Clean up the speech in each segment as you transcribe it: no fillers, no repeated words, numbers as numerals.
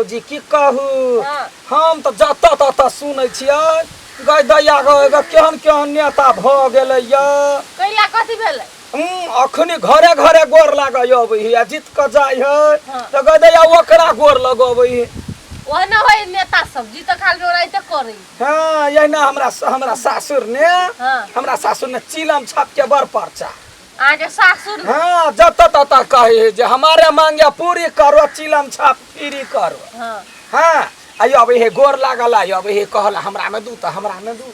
भौजी की कहू हम तो जत तत सुनै छियै गई दैया गए केहन केहन नेता भ गेलै या कैला कथी भेलै अखनी घरे घरे गोर लागै अबै है जीत क जाय है त गई दैया ओकरा गोर लगबै है ओहने होय नेता सब जीत खाल जोराइते करै हां यही ना हमरा सासुर ने हमरा सासुर ने चिलम छाप के बर परचा आगे सासुर हां जत तत कहे जे हमारे मांगे पूरी करो चिलम छाप फ्री करो हां आयो अब हे गोर लागल आयो अब हे कहला हमरा में दू त हमरा में दू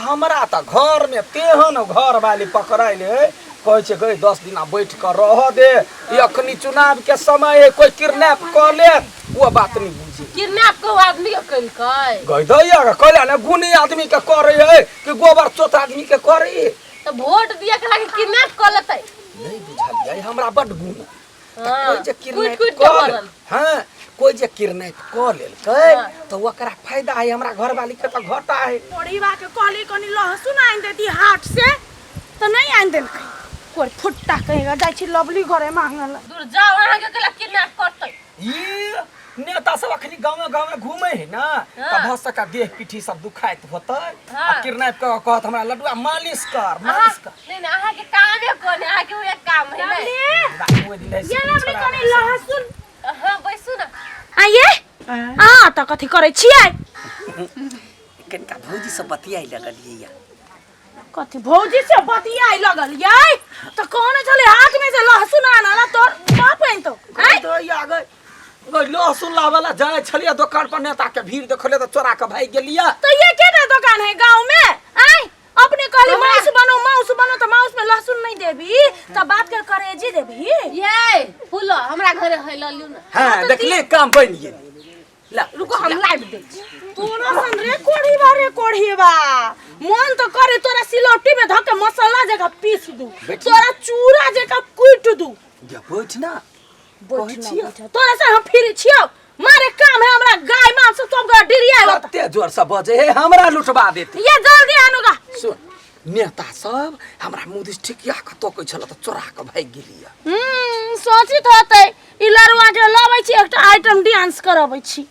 हमरा त घर में तेहन घर वाली पकड़ाइले कहै छै गई 10 दिन बैठ कर रह दे अखनी चुनाव के समय है कोई किडनैप कर ले वो बात नहीं बुझी किडनैप को आदमी के कलकै गई दैया कहला ने गुनी आदमी के करे है कि गोबर चोत आदमी के करे त वोट दिया के लागे किडनैप कर लेतै नहीं बुझलियै हमरा बड गुण कोई जे किडनैप कुछ कर हां कोई जे किडनैप कर लेलकै तो ओकरा फायदा है हमरा घर वाली के त घाटा है पड़ीवा के कहली कनी लहसुन आइन देती हाट से तो नहीं आइन देलकै कोई फुट्टा कहेगा जाय छी लवली घरे मांगल दूर जाओ अहाँ के केला किडनैप करतै ई नेता सब अखनी गांव घूमे है ना त भस का देह पीठी सब दुखाइत होतै आ किडनैप क कहत हमरा लड्डुआ मालिश कर नहीं नहीं अहाँ के कामे कोने अहाँ के एक काम है नहीं ये लवली कनी लहसुन हां बैसु ना आइए त कथि करै छियै कनका भौजी सब बतियाइ लगलिए या कथि भौजी से बतियाइ लगलिए त कोन चले हाथ में से लहसुन आनला तोर बाप आइन तो गई दैया गई लहसुन लावला जाय छलिया दुकान पर नेता के भीड़ देखले त चोरा के भाग गेलिया तो ये केना दुकान है गांव में आई अपने कहली माउस बनो तो माउस में लहसुन नहीं देबी त बात के करेजी देबी ये फूलो हमरा घरे है ल लियो ना हां देखले काम बन गेल ला रुको हम लाइव दे तोरा सन रे कोढ़ीबा मन तो करे तोरा सिलौटी में धके मसाला जगह पीस दू तोरा चूरा जगह कूट दू जा बैठ ना तोरा से हम फिर छियो मारे काम है हमरा गाय मांस सब का डिरिया कते जोर से बजे है हमरा लुटवा देते ये जल्दी आनुगा सुन नेता सब हमरा मुदिस ठिकिया क तोकै छल त चोरा के भाग गेलिया सोचित होतै ई लरुआ जे लबै छी एकटा आइटम डांस करबै छी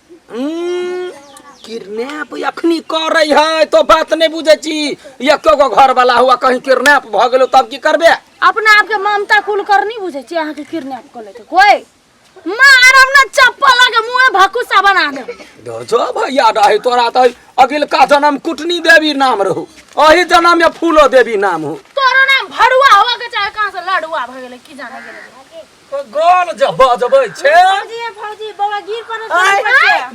किडनैप अखनी करे है तो बात नहीं बुझे छी ये केगो घर वाला हुआ कहीं किडनैप भ गेलो तब की करबे अपना आप के ममता कुल करनी बुझे छी अहाँ के किडनैप कर लेते कोई मारम ना चप्पल लगे मुंह भकुसा बना दे दो जो भैया रहे तोरा त अगिल का जन्म कुटनी देवी नाम रहू अही जन्म में फूलो देवी नाम हो तोरा नाम भड़ुआ होवा के चाहे कहां से लड़ुआ भ गेले की जाने गेले गोल जब बजबै छे फौजी बाबा गिर पर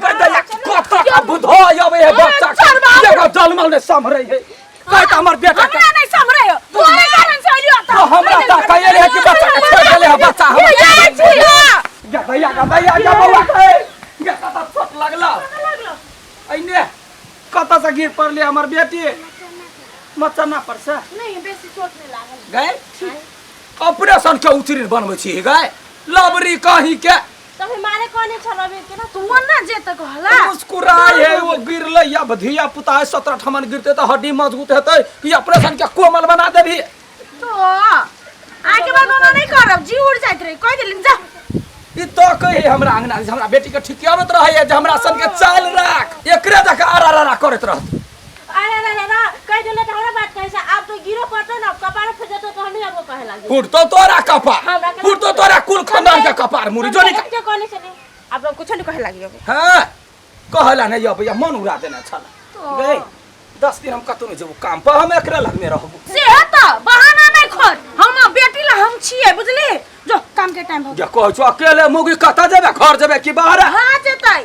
गदया कत का बुधो आवे है बच्चा के जलमल ने समरै है कहत हमर बेटा हमरा नहीं समरे हो तोरे कारण से आइयो तो हमरा त कहले है कि बच्चा के छोड़ देले है बच्चा हम गदया बउआ के गेता त छोट लगला आइने कत से गिर पड़ले हमर बेटी मचना पर से नहीं बेसी चोट नहीं लागल गए ऑपरेशन के उतरिन बनबै छी गए लबरी कहीं के तभी मारे कोने छलबे के ना तुम ना जेत कहला मुस्कुराए है वो गिरले या बधिया पुता है 17 ठमन गिरते तो हड्डी मजबूत हेतै कि ऑपरेशन के कोमल बना देबी तो आगे बाद ओना नहीं करब जी उड़ जाइत रे कह देलिन जा ई तो कहे हमरा अंगना हमरा बेटी के ठिकियावत रहे जे हमरा सन के चाल राख एकरे जका आरा करत रह अरे कह देले त हमरा बात कहै छै आप तो गिरो पड़तो ना कपार फजतो तो हमें अब कहे लागी फुट तो तोरा कपार फुट तो तोरा कुल खानदान के कपार मुरी जोनी के कोने से नहीं आप लोग कुछ नहीं कहे लागी अब हां कहला नहीं अब या मन उड़ा देना छला गए 10 दिन हम कतो नहीं जेबो काम पर हम एकरे लग में रहबो से त बहाना नहीं खोज हम बेटी ला हम छिए बुझली जो काम के टाइम हो जा कह छ अकेले मुगी कता जेबे घर जेबे कि बाहर हां जेतै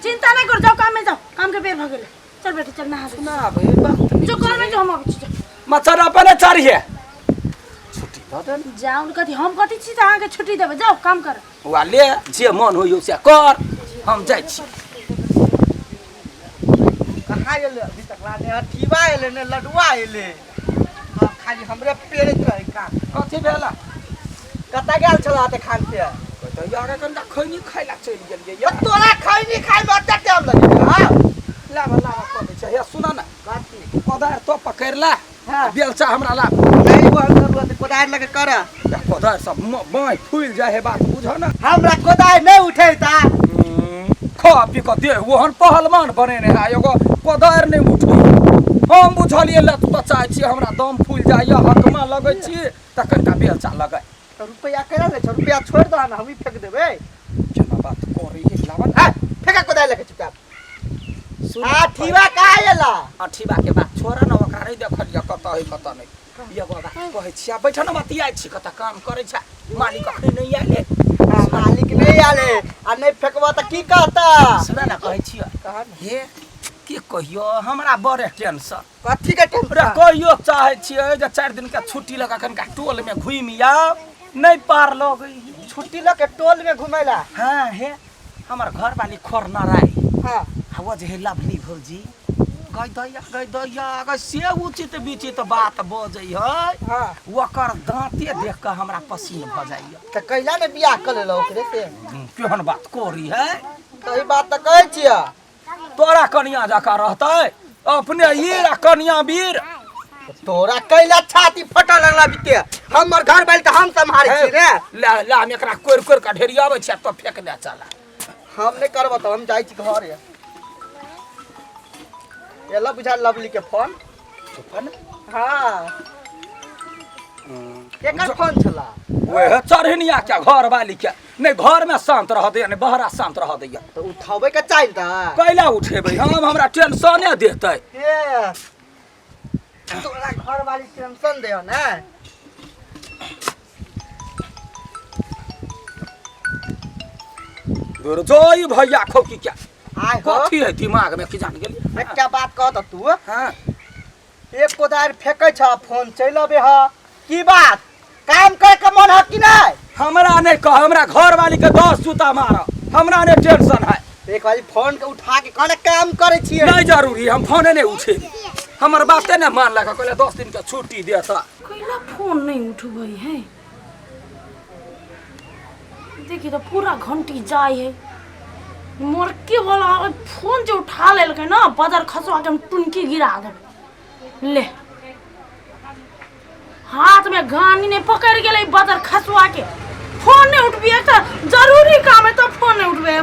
चिंता नहीं कर जाओ काम में जाओ काम के बेर भ गेले चल बेटी चल नहा ना भाई बात जो कर में जो हम अब छी मच्छर अपने चाहिए छुट्टी बदन जाओ कथि हम कथि छी त अहाँ के छुट्टी देबे जाओ काम कर वाले जे मन होइयो से कर हम जाय छी कहाँ एले अभी तक लाने हठीबा एले ने लडुआ एले खाली हमरे पेड़े रहे का कथि भेला कता गेल छला ते खान से तो यार कन खैनी खाइला चल गेलिए या तोरा खैनी खाइ में अत्ते टाइम लगे हां लावा कथि छै हे सुना ना काटी कोदार तो पकड़ला बेलचा हमरा ला नहीं वो जरूरत कोदार लगे कर कोदार सब बाई फूल जाए है बात बुझो ना हमरा कोदार नहीं उठेता खा पी के दे ओहन पहलवान बनेने है एगो कोदार नहीं उठै हम बुझलिए लत बचाइ छी हमरा दम फूल जाइए हकमा लगै छी त कनिटा बेलचा लगै तो रुपया केना ले छ रुपया छोड़ दो ना हम ही फेंक देबे केना बात करै हे लावन हां फेंका कोदाय लेके चुपचाप आ ठीवा का आयला अठीबा के बात छोरा न ओकरा नहीं देखलिए कत है कत नहीं एगो बात कहै छी आ बैठ न बतियाइ छी कत काम करै छ मालिक अखनी नहीं आले मालिक नहीं आले आ नहीं फेंकबा त की कहता सुन न कहै छी हे की कहियो हमरा बड़े टेंशन कथी के रे टेंशन कहियो चाहे छियै जे 4 दिन के छुट्टी लगा कनका टोल में घुमि आउ नहीं पार लगै छुट्टी लेके टोल में घुमेला हाँ हे हमर घर वाली खोर न राई हां हवा जे लवली भौजी गई दैया अगर से उचित विचित बात बजै है हां ओकर दांते देख के हमरा पसीन भ जाइए त कैला ने बियाह कर लेलो ओकरे से केहन बात कोरी है सही बात त कहै छियै तोरा कनिया जका रहतै अपने हीर आ कनिया वीर तोरा कैला छाती फटा लगला बिते हमर घर वाली त हम संभारै छी रे ला हम एकरा कोर कोर के ढेरियाबै छै तो फेंक दे चला हम नहीं करब त हम जाइ छी घर एला बुझा लवली के फोन फोन हां केकर फोन छला ओहे चढ़निया के घर वाली के नहीं घर में शांत रह दे नहीं बहरा शांत रह दैया तो उठावे के चाहिए त कैला उठेबै हम हमरा टेंशने देतै ए तोरा घर वाली टेंशन दे ना दूर जोई भैया खोकी क्या आय हो कथी है दिमाग में की जान गेली एक क्या बात कह त तू हां एक कोदार फेंकै छ फोन चलबे ह की बात काम करे के मन ह कि नहीं हमरा नहीं कह हमरा घर वाली के 10 जूता मार हमरा ने टेंशन है एक बारी फोन के उठा के कने काम करे छिए नहीं जरूरी हम फोन नहीं उठे हमर बाते नहीं मान लगा कहले 10 दिन के छुट्टी देता कैला फोन नहीं उठबै है देखिए तो पूरा घंटी जाए है मोरके वाला फोन जो उठा लेलकै ना बदर खसवा के हम टुनकी गिरा देब ले हाथ में घानी ने पकड़ गेलै बदर खसवा के फोन नहीं उठबिए त जरूरी काम है तो फोन नहीं उठबे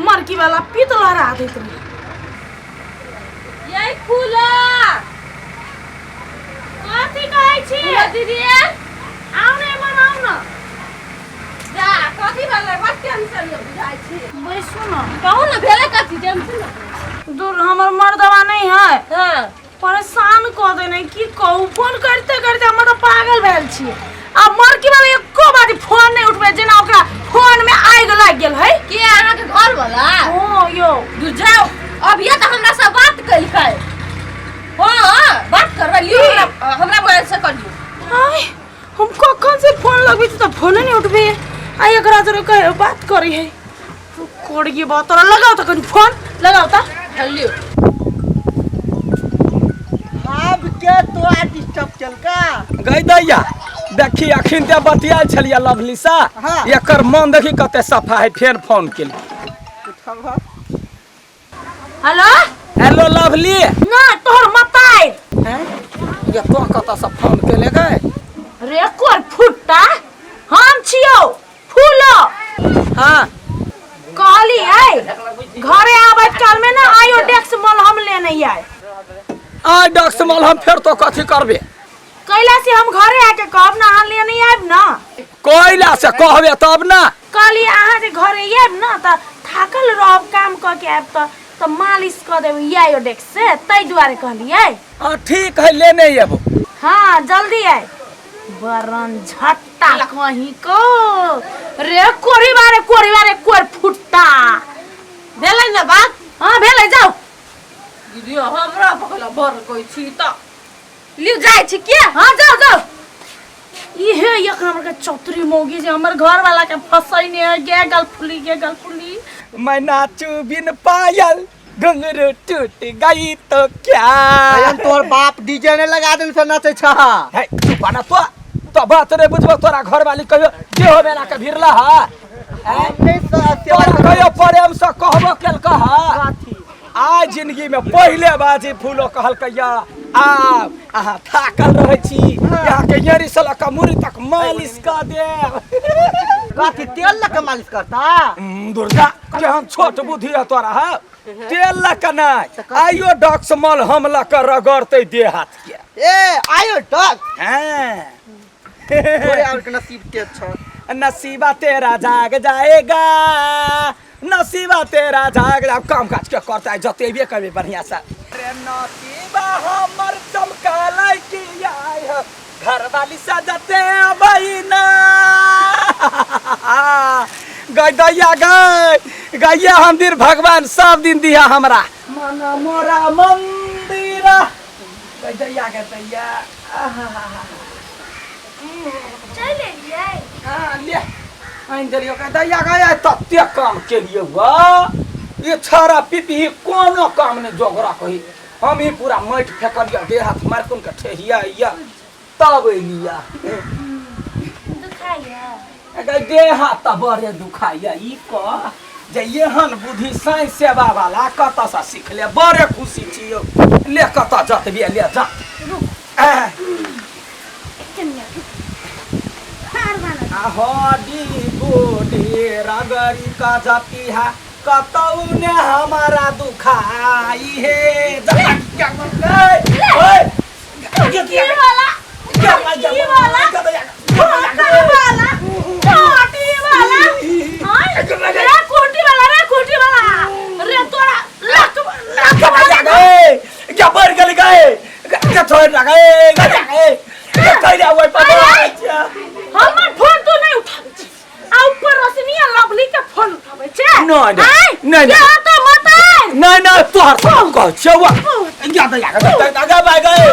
मरकी वाला पीत लहरा देत रही यही खुला कथी कहै छी दीदी आउ ने मनाउ न जा कथी भेलै बात टेंशन ले बुझाइ छी बैसु न कहू ना भेलै कथी टेंशन दूर हमर मर्दवा नहीं है हां परेशान क देने की कहू फोन करते करते हम तो पागल भेल छी आ मरकी वाला एको बारी फोन नहीं उठबे जेना ओकरा फोन में आगि लाग गेल है के अहाँ के घर वाला ओ यो तू जाओ अभी त हमरा से बात कइलकै हां बात करबे लियो हमरा मोबाइल से कर लियो आय हम कखन से फोन लगबी त फोन नहीं उठबे आ एकरा जरे कहे बात करी है तू कोड़गी बात तोरा लगाओ त कनी फोन लगाओ त लियो अब के तो डिस्टर्ब चलका गई दैया देखी अखिन ते बतियाल छलिया लवली सा हाँ। एकर मन देखी कते सफा है फेर फोन केल उठावा हेलो हेलो लवली ना तोहर मताई हैं ये तो कत से फोन केले गए रे कोर फुट्टा हम छियो फूलो हां कहली है घरे आबै काल में ना आयोडेक्स मलहम लेने आए आ डॉक्टर मल हम फिर तो कथी करबे कैला से हम घरे आके कहब ना हां लेने आइब ना कोइला से कहबे तब ना कहली अहाँ जे घरे आइब ना त थाकल रहब काम क के आइब त मालिश क देब आयोडेक्स से तै दुआरे कहलिए हां ठीक है लेने आबो हां जल्दी आइ बरन झट्टा कहीं को रे कोरी बारे कोर फुट्टा भेलै ना बात हां भेलै जाओ दीदी हमरा पकला बर कोइ छी त लियो जाइ छी के हां जाओ इहे एक नंबर के चौतरी मौगी जे हमर घर वाला के फसैने है गे गलफुली मैं नाचू बिन पायल घुंघरू टूट गई तो क्या अयन तोर बाप डीजे ने लगा देन से नाचे छ है तू बना तो बात रे बुझबो तोरा घर वाली कहियो जे हो बेला के भिरला है तोरा कहियो प्रेम से कहबो केल कह आज जिंदगी में पहले बाजी फूलो कहल कहिया आहा थाकल रहे छी यहाँ के यरी सला का मुरी तक मालिश का दे काठी तेल लगा मालिश करता दुर्गा जहन छोट बुद्धि है तोरा है तेल लगा नहीं आइयो डॉक्स मल हमला कर रगड़ते दे हाथ के ए आयो डॉग हाँ थोड़े और के नसीब तेज छ नसीबा तेरा जाग जाएगा नसीबा तेरा जाग जा काम काज के करता है जतेबे कभी बढ़िया सा अरे नसीबा हमर चमकालै की आय हो घर वाली सजते बहिना गई दैया गई गैया मंदिर भगवान सब दिन दिया हमरा मन मोरा मंदिर गई दैया गई दैया चले लिए हाँ ले आइन देलियो का दैया गया तत्ते काम के लिए हुआ ये छारा पिपी कोनो काम ने जोगरा कही हम ही पूरा मट फेकलिया दे हाथ मार तुम के ठेहिया या तब लिया दुखाइया अगर दे हाथ बड़े दुखाइया ई क जे एहन बुद्धि साइंस सेवा वाला कत से सीख ले बड़े खुशी छियो ले कत जतबे ले जा हडी गोडी रगरी का जपिहा कतौ ने हमारा दुखाई है क्या ओए ये वाला ये वाला वाला कोटी वाला रे कोटी वाला रे तोरा लक क्या बढ़ गए क्या छोड़ गए कहीं आवे पता हमर फोन तो नहीं उठावे छै आ ऊपर रोशनीया लवली के फोन उठावे छै नहीं या तो मत नहीं तोहर फोन कह छवा या दया दागा भाग गए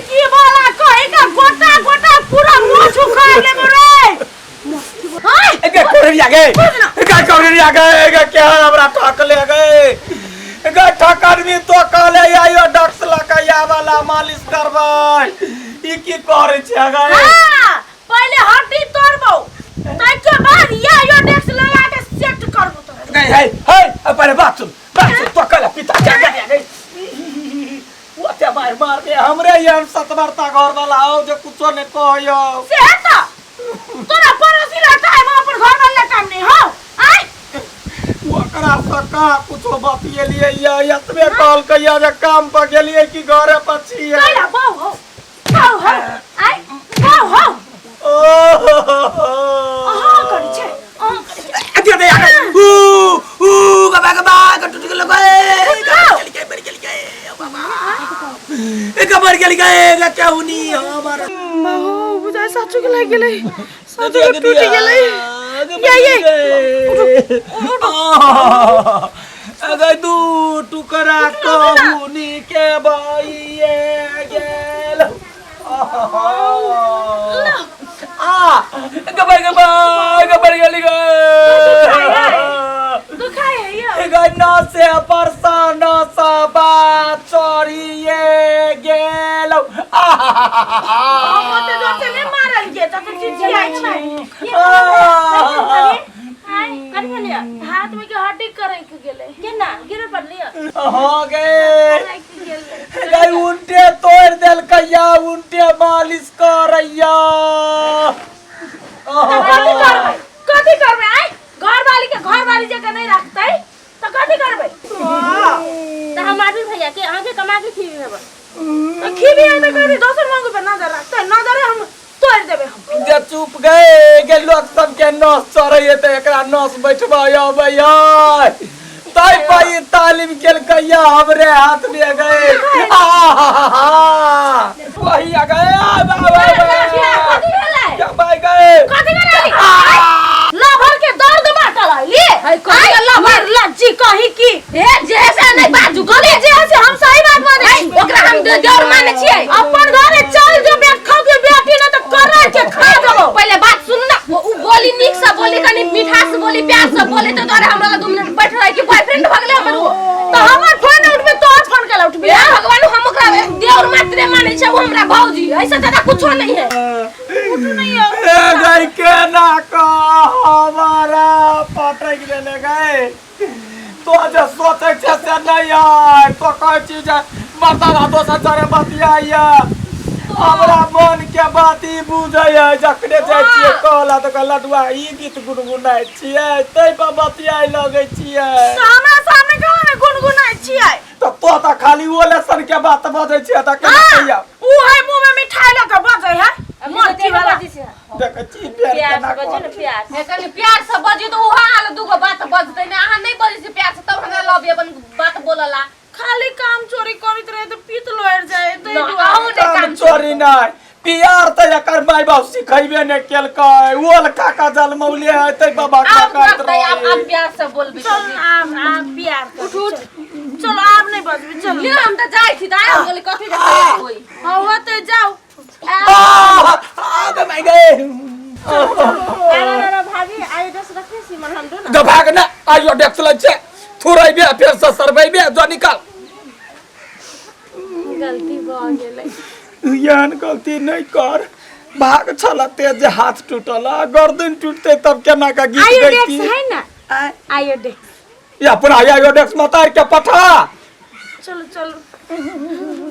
की वाला कहे का गोटा गोटा पूरा मुंह सुखा ले रे हाय के कोरिया गए का कोरिया गए क्या हमरा ठक ले गए गा ठकर भी तो काले आयो डॉक्टर लकाया वाला मालिश करबै ई की करे छै गए हां पहले हड्डी तोड़बो तै के बाद या डेक्स लगा के सेट करबो तो गए हे पहले बात सुन तो कल पिता क्या गए वो ते मार के हमरे यार सतबरता घर वाला आओ जो कुछो ने कहयो से त तोरा पड़ोसी लटा है वहां पर घर वाला काम नहीं हो आई ओकरा सका कुछो बतिए लिए या यतबे कॉल कहिया जे काम पर गेलिए कि घरे पछी है कइला बाऊ हो आई बाऊ हो हां करै छै दे दे गबा टूट गेल मर गए क्या हुनी हमारा बुझा साचू के लाग गेलै साचू के टूट गेलै अगर दू टुकड़ा कहूनी के भाईए गेल गबर गेली दुखाय है ये गन्ना से परसा न सबा चोरिए गेल मते जोर से मारल के त चिची आइ छै हाय कनी लिया हाथ में के हड्डी करे के गेले केना गिरे पड़लिया हो गए गई उल्टे तोड़ देल कया उल्टे मालिश करैया कथी करबे आई घर वाली जगह नहीं रखतै त कथी करबे त हम आदमी भैया के आगे कमा के खीबी हेबे त खीबी है त कभी दोसर मांगो पे नजर रखतै नजर हम तोड़ देबे हम जे चुप गए लोग सब के नस चढ़े त एकरा नस बैठबायो भैया ताई पाई तालीम केल कया हमरे हाथ में गए वही आ गए कथी भेलै क्या भाई गए कथी भेलै लभर के दर्द बाटलै है कथी लभर लज्जी कही की ए जैसे नहीं बाजू गले जैसे हम सही बात माने ओकरा हम देवर माने छियै अपन घरे चल जो बैठ खाओ के बेटी न त करा के खा देबो पहले बात सुन ना उ बोली निक से बोली कनी मीठा से बोली प्यार से बोली त तोरे हमरा 2 मिनट बैठ रह के बॉयफ्रेंड भगले हमर त हमर फोन उठबे तोर फोन केला उठबे भगवान हम ओकरा देवर मात्रे माने छै वो हमरा भौजी ऐसा ज्यादा कुछो नहीं है कुछ नहीं है गई के ना का हमारा पटक देले गए तो जे सोचे छे से नहीं आय तो कोई चीज बता दो सचरे बतिया हमरा मन के बात ई बुझै है जकरे जाइ छियै कहला त लडुआ ई गीत गुनगुनाइ छियै तै पर बतियाइ लगै छियै सामने सामने कहाँ में गुनगुनाइ छियै तो त खाली ओले सन के बात बजै छियै त केना कहिया ऊ है मुंह में मिठाई लगा बजै है मर्ची वाला देख छी प्यार केना कर कनी प्यार से बजी तो उहा आल दुगो बात बजतै ना अहाँ नहीं बजै छी प्यार से तब हमरा लव अपन बात बोलला खाली काम चोरी करित रहे तो पीत लोएर जाए तो अहूँ ने काम चोरी नहीं प्यार त एकर माय बाप सिखैबे ने केलकै ओल काका जलमौले है तै बाबा काका अब प्यार से बोलबी चल आम प्यार कर उठ चलो आप नहीं बजबी चलो ले हम त जाई छी दाई हम बोले कथि देखै होई हां तो जाओ आ माय गे अरे भाभी आयो दस रखे सीमन हम दो ना भाग ना आयो डेक्स ल छे थोरै बे फेर से सरबै बे जो निकाल गलती भ गेलै यान गलती नहीं कर भाग छला तेज हाथ टूटल गर्दन टूटते तब केना का गीत आयो गईती डेक्स है ना आयो डेक्स या पर आयो डेक्स मतार के पठा चलो चलो